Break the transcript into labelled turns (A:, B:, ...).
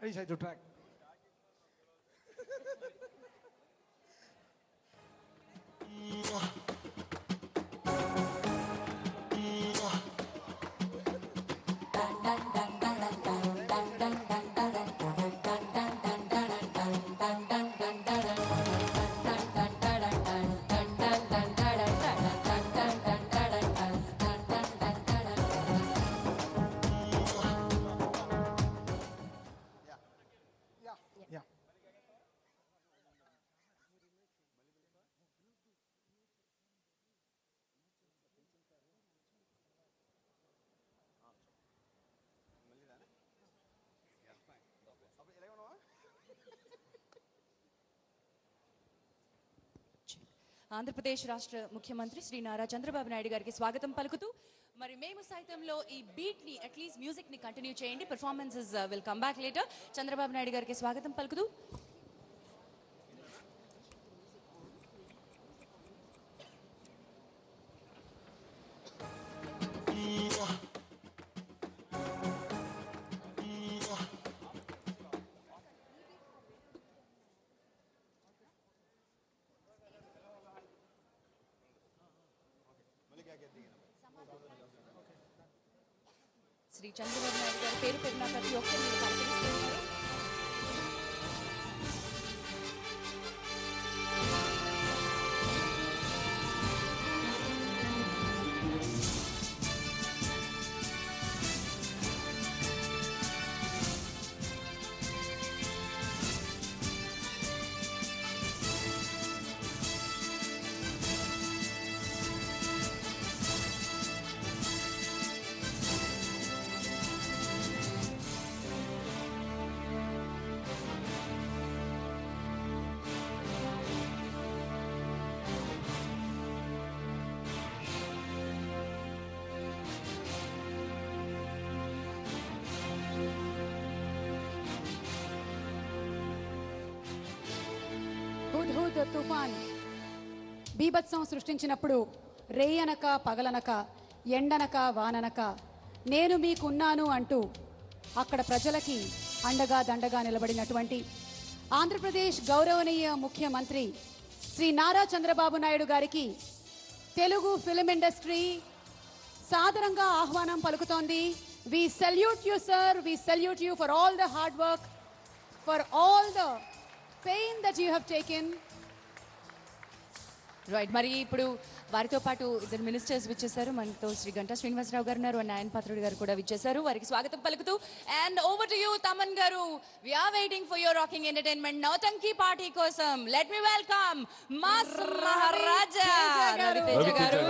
A: Aisha to track. Yeah.
B: Andhra Pradesh రాష్ట్ర ముఖ్యమంత్రి శ్రీ నారా చంద్రబాబు నాయుడు గారికి స్వాగతం పలుకుతూ మరి మేము సైతంలో ఈ బీట్ ని అట్లీస్ట్ మ్యూజిక్ ని కంటిన్యూ చేయండి. Performances will come back later. Chandrababu Naidu గారికి స్వాగతం పలుకుతూ శ్రీ చంద్రబాబు నాయుడు గారి పేరు పెట్టిన ప్రతి ఒక్కరు మీరు పలకరిస్తున్నారు.
C: హుద్హుద్ తుఫాన్ బీభత్సం సృష్టించినప్పుడు రేయనక పగలనక ఎండనక వాననక నేను మీకున్నాను అంటూ అక్కడ ప్రజలకి అండగా దండగా నిలబడినటువంటి ఆంధ్రప్రదేశ్ గౌరవనీయ ముఖ్యమంత్రి శ్రీ నారా చంద్రబాబు నాయుడు గారికి తెలుగు ఫిల్మ్ ఇండస్ట్రీ సాదరంగా ఆహ్వానం పలుకుతోంది. We salute you sir, we salute you for all the hard work, for all the pain that you have taken.
B: Right, మరి ఇప్పుడు వారితో పాటు ఇద్దరు మినిస్టర్స్ విచ్చేశారు. మనతో శ్రీ గంటా శ్రీనివాసరావు గారు ఉన్నారు, నాయన్ పాత్రుడు గారు కూడా విచ్చేశారు. వారికి స్వాగతం పలుకుతూ and over to you Thaman garu. We are waiting for your rocking entertainment Nautanki party కోసం. Let me welcome mass Maharaja Raviteja గారు.